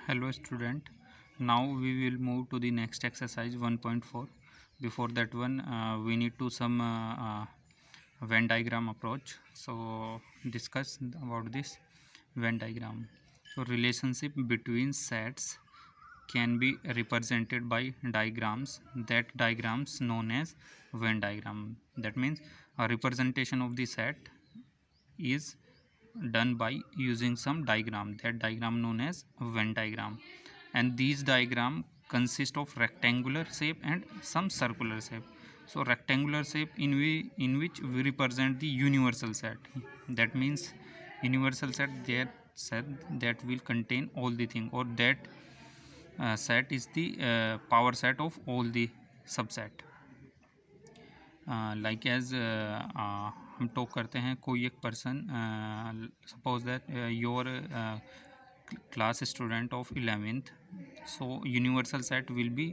Hello student, now we will move to the next exercise 1.4. Before that one we need to some Venn diagram approach. So discuss about this Venn diagram. So relationship between sets can be represented by diagrams. That diagrams known as Venn diagram. That means a representation of the set is done by using some diagram. That diagram known as Venn diagram, and these diagram consist of rectangular shape and some circular shape. So rectangular shape in which we represent the universal set. That means universal set that will contain all the thing, or that set is the power set of all the subset. Like as हम talk करते हैं कोई एक person, suppose that your class student of 11th. So universal set will be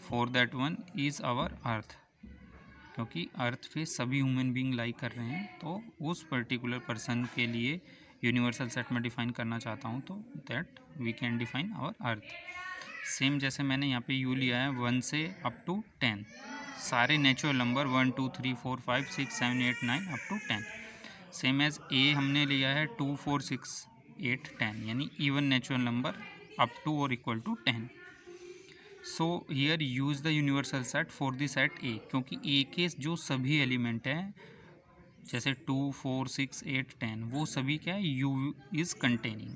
for that one is our earth, क्योंकि earth पे सभी human being like कर रहे हैं, तो उस पर्टिकुलर पर्सन के लिए यूनिवर्सल सेट में डिफाइन करना चाहता हूँ, तो that we can define our earth. Same जैसे मैंने यहाँ पे यू लिया है 1 से अप टू 10, सारे natural number 1 2 3 4 5 6 7 8 9 up to 10. Same as A हमने लिया है 2 4 6 8 10, यानी even natural number up to और equal to 10. So here use the universal set for the set A, क्योंकि ए के जो सभी एलिमेंट हैं जैसे 2 4 6 8 10, वो सभी क्या है, यू इज़ कंटेनिंग,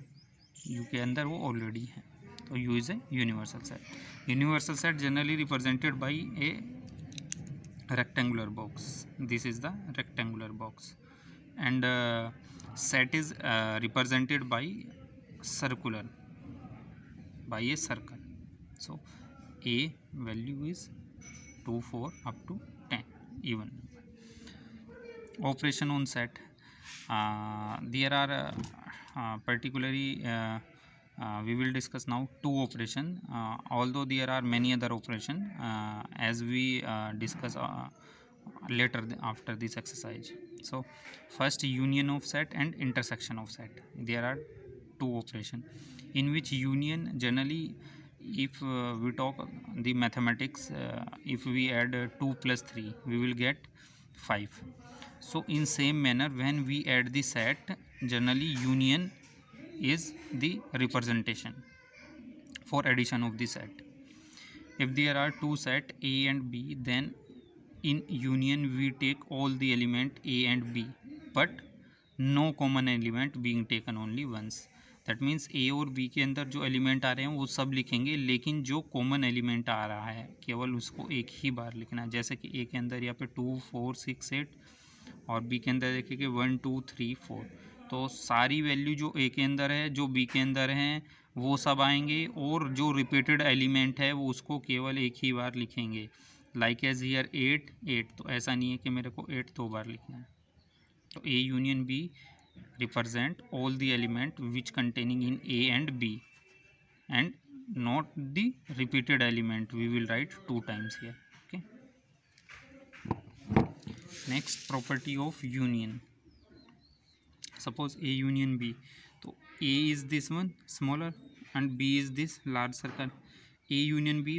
यू के अंदर वो ऑलरेडी है, तो you is a universal set. Universal set generally represented by A rectangular box. This is the rectangular box, and set is represented by circular, by a circle. So a value is 2 4 up to 10 even. Operation on set, there are particularly we will discuss now two operation, although there are many other operation as we discuss later after this exercise. So first, union of set and intersection of set. There are two operation in which union generally, if we talk the mathematics, if we add 2 plus 3 we will get 5. So in same manner, when we add the set, generally union is the representation for addition of the set. If there are two set A and B, then in union we take all the element A and B, but no common element being taken only once. That means A और B के अंदर जो element आ रहे हैं वो सब लिखेंगे, लेकिन जो कॉमन एलिमेंट आ रहा है केवल उसको एक ही बार लिखना है. जैसे कि A के अंदर यहाँ पे 2 4 6 8 और B के अंदर देखिए 1 2 3 4, तो सारी वैल्यू जो ए के अंदर है, जो बी के अंदर हैं, वो सब आएंगे, और जो रिपीटेड एलिमेंट है वो उसको केवल एक ही बार लिखेंगे. लाइक एज हियर 8 8, तो ऐसा नहीं है कि मेरे को 8 2 बार लिखना है. तो A union B represent all the element which containing in A and B, and not the repeated element. We will write 2 times here. Okay. Next, property of union. Suppose A union B, तो A is this one smaller and B is this large circle. A union B,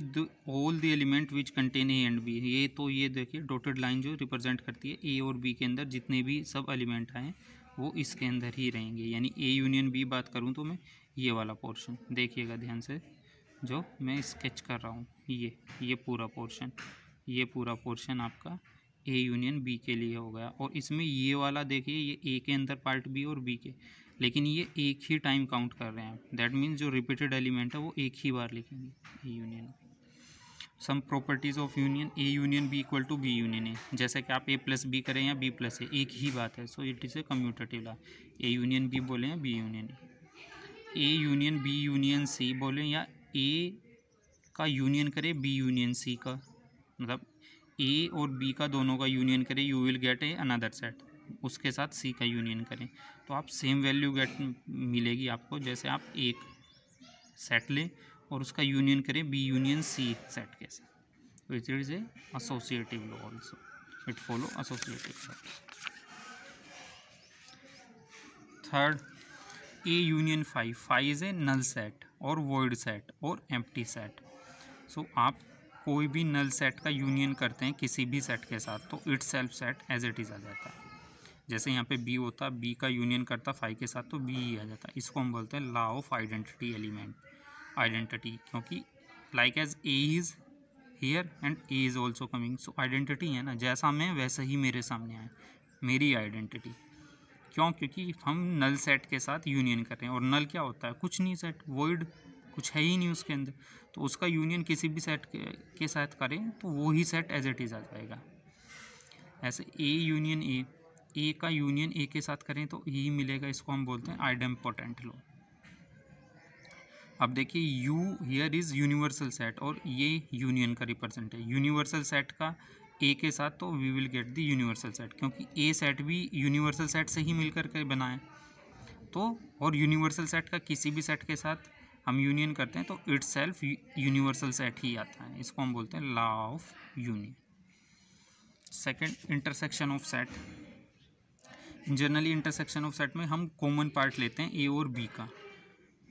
all the element which contain A and B. ये तो ये देखिए dotted line जो represent करती है A और B के अंदर जितने भी सब एलिमेंट आए वो इसके अंदर ही रहेंगे. यानी A यूनियन B बात करूँ तो मैं ये वाला पोर्शन देखिएगा ध्यान से, जो मैं स्केच कर रहा हूँ, ये पूरा पोर्शन आपका ए यूनियन बी के लिए हो गया. और इसमें ये वाला देखिए, ये ए के अंदर पार्ट बी और बी के, लेकिन ये एक ही टाइम काउंट कर रहे हैं. दैट मीन्स जो रिपीटेड एलिमेंट है वो एक ही बार लिखेंगे. A union. Some properties of union. A union B equal to B union A. जैसे कि आप ए प्लस बी करें या बी प्लस ए, एक ही बात है. So it is a commutative law. A union B बोलें या B union A union B union C बोलें, या ए का यूनियन करें बी यूनियन सी का, मतलब ए और बी का दोनों का यूनियन करें, you will get a another set. उसके साथ सी का यूनियन करें तो आप सेम वैल्यू मिलेगी आपको. जैसे आप एक सेट लें और उसका यूनियन करें बी यूनियन सी सेट के साथ, तो it is A associative law also. It follow associative law. Third, A union phi. Phi is a null set. और वॉइड सेट और एम्प्टी सेट। सो आप कोई भी नल सेट का यूनियन करते हैं किसी भी सेट के साथ तो itself set as it is आ जाता है। जैसे यहाँ पे बी होता, बी का यूनियन करता 5 के साथ तो बी ही आ जाता। इसको हम बोलते हैं law of identity element, identity, क्योंकि like as A is here and A is also coming. So identity है ना, जैसा मैं वैसा ही मेरे सामने आए, मेरी आइडेंटिटी। क्यों? क्योंकि हम नल सेट के साथ यूनियन कर रहे हैं। और नल क्या होता है? कुछ नहीं, सेट वॉइड, कुछ है ही नहीं उसके अंदर। तो उसका यूनियन किसी भी सेट के साथ करें तो वो ही सेट एज इट इज़ आ जाएगा। ऐसे ए यूनियन ए का यूनियन ए के साथ करें तो यही मिलेगा। इसको हम बोलते हैं आइडेम्पोटेंट लॉ। अब देखिए you here is universal set और ये यूनियन का रिप्रेजेंट है। यूनिवर्सल सेट का ए के साथ तो we will get the universal set, क्योंकि ए सेट भी यूनिवर्सल सेट से ही मिलकर के बना है। तो और यूनिवर्सल सेट का किसी भी सेट के साथ हम यूनियन करते हैं तो इट्स सेल्फ यूनिवर्सल सेट ही आता है। इसको हम बोलते हैं law of union. Second, intersection of set. Generally intersection of set में हम कॉमन पार्ट लेते हैं ए और बी का।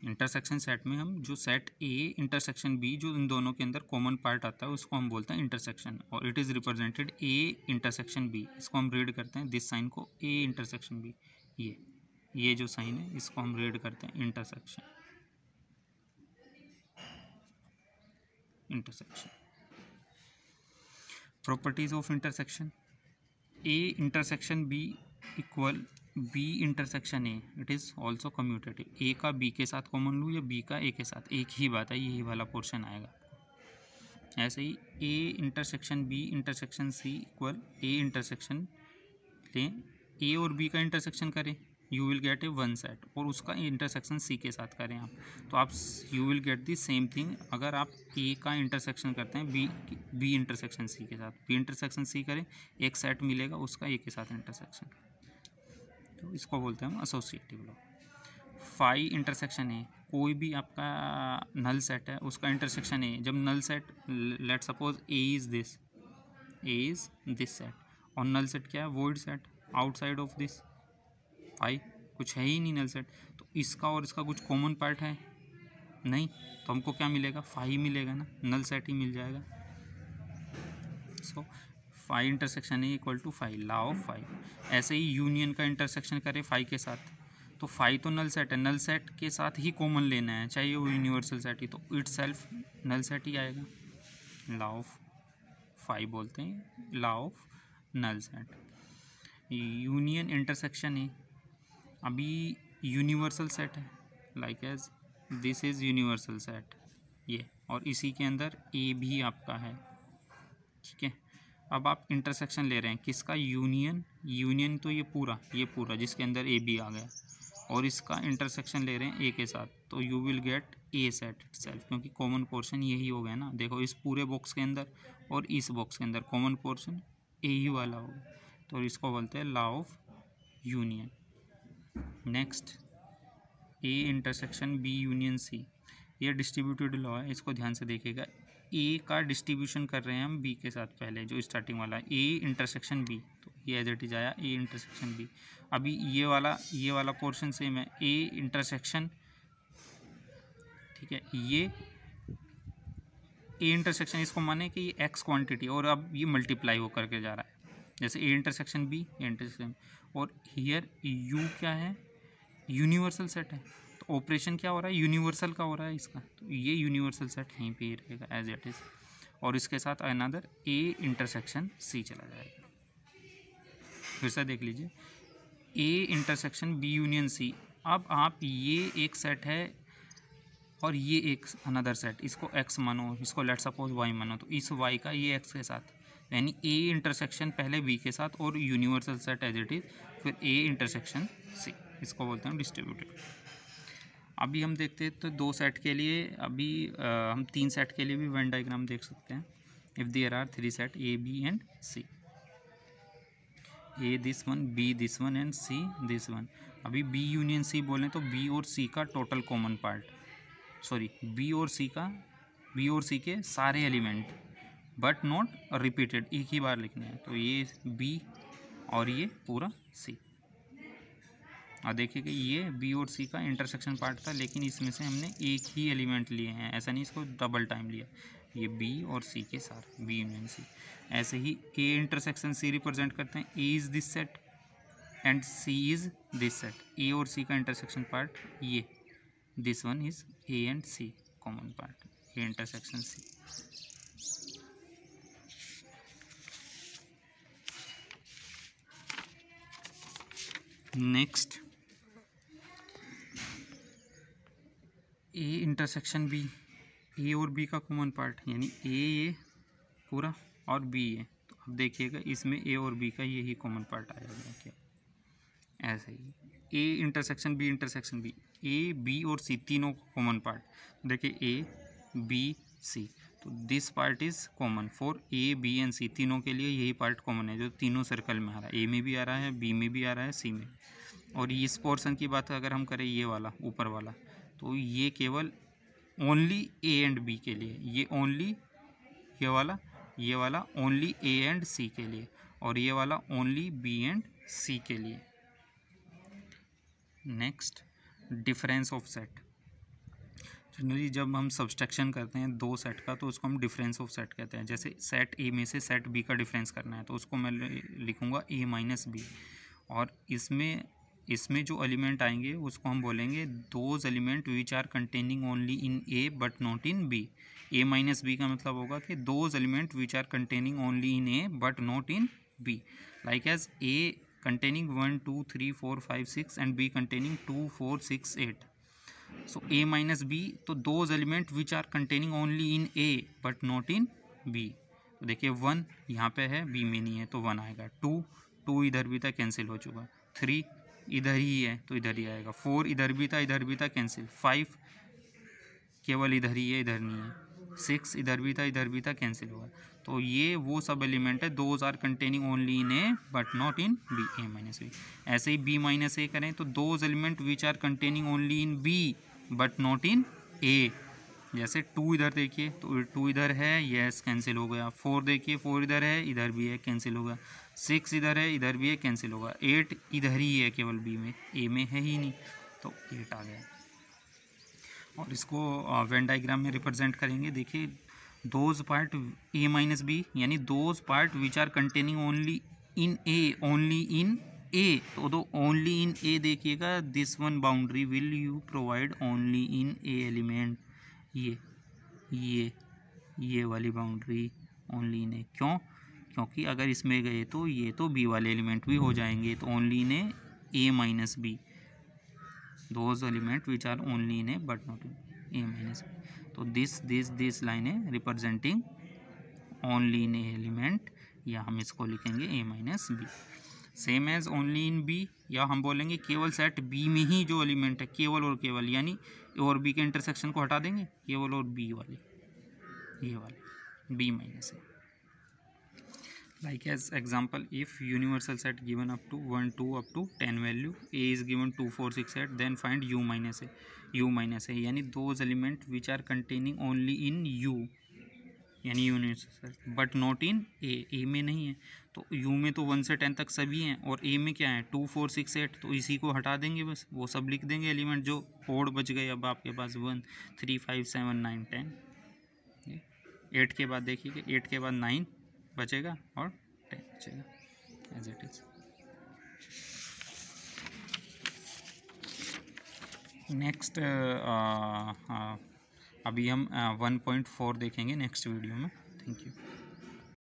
इंटरसेक्शन सेट में हम जो सेट ए इंटरसेक्शन बी, जो इन दोनों के अंदर कॉमन पार्ट आता है उसको हम बोलते हैं इंटरसेक्शन, और it is represented A intersection B. इसको हम रीड करते हैं दिस साइन को ए इंटरसेक्शन बी। ये जो साइन है इसको हम रीड करते हैं intersection. Properties of intersection. A intersection B equal B intersection A, it is also commutative. A का बी के साथ कॉमन लूँ या बी का ए के साथ, एक ही बात है, यही वाला पोर्शन आएगा। ऐसे ही A intersection B intersection C equal A intersection लें, ए और बी का इंटरसेक्शन करें, you will get a one set, और उसका इंटरसेक्शन सी के साथ करें आप, तो आप you will get the same thing. अगर आप ए का इंटरसेक्शन करते हैं बी इंटरसेक्शन सी के साथ, बी इंटरसेक्शन सी करें, एक सेट मिलेगा उसका ए के साथ इंटरसेक्शन, तो इसको बोलते हैं हम एसोसिएटिव लॉ। फाई इंटरसेक्शन है, कोई भी आपका नल सेट है उसका इंटरसेक्शन है। जब null set, let suppose A is this set, और नल सेट क्या है? Void set outside of this phi, कुछ है ही नहीं नल सेट, तो इसका और इसका कुछ कॉमन पार्ट है नहीं, तो हमको क्या मिलेगा? फाई मिलेगा ना, नल सेट ही मिल जाएगा। सो फाई इंटरसेक्शन है equal to phi, law of phi. ऐसे ही यूनियन का इंटरसेक्शन करें फाई के साथ, तो फाई तो नल सेट है, नल सेट के साथ ही कॉमन लेना है, चाहिए वो यूनिवर्सल सेट ही, तो इट सेल्फ नल सेट ही आएगा। लॉ ऑफ फाई बोलते हैं law of null set. Union intersection है, अभी यूनिवर्सल सेट है, like as this is universal set ये, और इसी के अंदर ए भी आपका है, ठीक है। अब आप इंटरसेक्शन ले रहे हैं किसका? यूनियन तो ये पूरा जिसके अंदर ए बी आ गया, और इसका इंटरसेक्शन ले रहे हैं ए के साथ, तो you will get A set itself, क्योंकि कॉमन पोर्शन यही हो गया ना। देखो इस पूरे बॉक्स के अंदर और इस बॉक्स के अंदर कॉमन पोर्शन ए ही वाला होगा, तो इसको बोलते हैं law of union. Next, A intersection B union C, ये डिस्ट्रीब्यूटेड लॉ है, इसको ध्यान से देखिएगा। ए का डिस्ट्रीब्यूशन कर रहे हैं हम बी के साथ, पहले जो स्टार्टिंग वाला ए इंटरसेक्शन बी, तो ये एज इट इज आया ए इंटरसेक्शन बी। अभी ये वाला पोर्शन सेम है, ए इंटरसेक्शन, ठीक है, ये ए इंटरसेक्शन, इसको माने कि ये एक्स क्वांटिटी, और अब ये मल्टीप्लाई हो करके जा रहा है, जैसे A intersection B, A intersection, और हियर यू क्या है? यूनिवर्सल सेट है, तो ऑपरेशन क्या हो रहा है? यूनिवर्सल का हो रहा है इसका, तो ये यूनिवर्सल सेट यहीं पे ही रहेगा एज इट इज़, और इसके साथ अनदर ए इंटरसेक्शन सी चला जाएगा। फिर से देख लीजिए, A intersection B union C. अब आप ये एक सेट है और ये एक अनदर सेट, इसको एक्स मानो, इसको लेट सपोज वाई मानो, तो इस वाई का ये एक्स के साथ, यानी ए इंटरसेक्शन पहले बी के साथ और universal set as it is, फिर ए इंटरसेक्शन सी, इसको बोलते हैं डिस्ट्रीब्यूटेड। अभी हम देखते हैं तो दो सेट के लिए, अभी हम तीन सेट के लिए भी वेन डायग्राम देख सकते हैं। If there are three set A B and C, A this one, B this one and C this one. अभी बी यूनियन सी बोलें तो बी और सी का total common part, sorry B और C के सारे एलिमेंट बट नॉट रिपीटेड, एक ही बार लिखने हैं, तो ये बी और ये पूरा सी, और देखिए कि ये बी और सी का इंटरसेक्शन पार्ट था, लेकिन इसमें से हमने एक ही एलिमेंट लिए हैं, ऐसा नहीं इसको डबल टाइम लिया। ये बी और सी के साथ, बी यूनियन सी। ऐसे ही ए इंटरसेक्शन सी रिप्रेजेंट करते हैं, A is this set and C is this set. A और सी का इंटरसेक्शन पार्ट ये, this one is A and C common part, A intersection C. Next A intersection B, A और B का common part, यानी ए पूरा और B ए। तो अब देखिएगा इसमें ए और बी का यही कॉमन पार्ट आ जाएगा क्या, ऐसे ही A intersection B, A B और सी तीनों का कॉमन पार्ट। देखिए ए बी सी, तो this part is common for A B and C, तीनों के लिए यही पार्ट कॉमन है जो तीनों सर्कल में आ रहा है, ए में भी आ रहा है, बी में भी आ रहा है, सी में। और इस पोर्शन की बात अगर हम करें, ये वाला ऊपर वाला, तो ये केवल ओनली ए एंड बी के लिए, ये ओनली ये वाला ओनली ए एंड सी के लिए, और ये वाला ओनली बी एंड सी के लिए। Next difference of set. Generally जब हम सब्सट्रैक्शन करते हैं दो सेट का, तो उसको हम डिफरेंस ऑफ सेट कहते हैं। जैसे सेट ए में से सेट बी का डिफरेंस करना है, तो उसको मैं लिखूँगा ए माइनस बी, और इसमें जो एलिमेंट आएंगे उसको हम बोलेंगे those element which are containing only in A but not in B. A minus B का मतलब होगा कि those element which are containing only in A but not in B, like as A containing 1 2 3 4 5 6 and B containing 2 4 6 8। So A minus B, तो those element which are containing only in A but not in B. तो देखिए 1 यहाँ पे है, B में नहीं है, तो 1 आएगा। 2 इधर भी था, कैंसिल हो चुका। 3 इधर ही है, तो इधर ही आएगा। 4 इधर भी था, कैंसिल। 5 केवल इधर ही है, इधर नहीं है। 6 इधर भी था, कैंसिल होगा। तो ये वो सब एलिमेंट है those are containing only in A but not in B, A minus B. ऐसे ही बी माइनस ए करें, तो those element which are containing only in B but not in A. जैसे 2 इधर देखिए, तो 2 इधर है, यस कैंसिल हो गया। 4 देखिए, 4 इधर है, इधर भी है, कैंसिल होगा। 6 इधर है, इधर भी है, कैंसिल होगा। 8 इधर ही है केवल बी में, ए में है ही नहीं, तो 8 आ गया। और इसको वेन डायग्राम में रिप्रेजेंट करेंगे। देखिए those part A minus B, यानी those part which are containing only in A, तो दो ओनली इन ए देखिएगा, this one boundary will you provide only in A element. ये वाली बाउंड्री ओनली इन ए, क्योंकि अगर इसमें गए तो ये तो बी वाले एलिमेंट भी हो जाएंगे, तो only in A minus B, those element which are only in A but not in A minus B. तो दिस लाइन है representing only in A element, या हम इसको लिखेंगे A minus B. Same as only in B, या हम बोलेंगे केवल सेट बी में ही जो एलिमेंट है, केवल और केवल, यानी ए और बी के इंटरसेक्शन को हटा देंगे, केवल और बी वाले, ये वाले B minus A. Like as example, if universal set given up to 1 2 up to 10 value, a is given 2 4 6 8, then find u minus a, यानी those element which are containing only in u, यानी universal set but not in a में नहीं है, तो u में तो 1 से 10 तक सभी हैं, और a में क्या है 2 4 6 8, तो इसी को हटा देंगे, बस वो सब लिख देंगे एलिमेंट जो ओड बच गए। अब आपके पास 1 3 5 7 9 10, 8 के बाद देखिए 8 के बाद 9 बचेगा और 10 बचेगा, एज इट इज। नेक्स्ट अभी हम 1.4 देखेंगे नेक्स्ट वीडियो में। Thank you.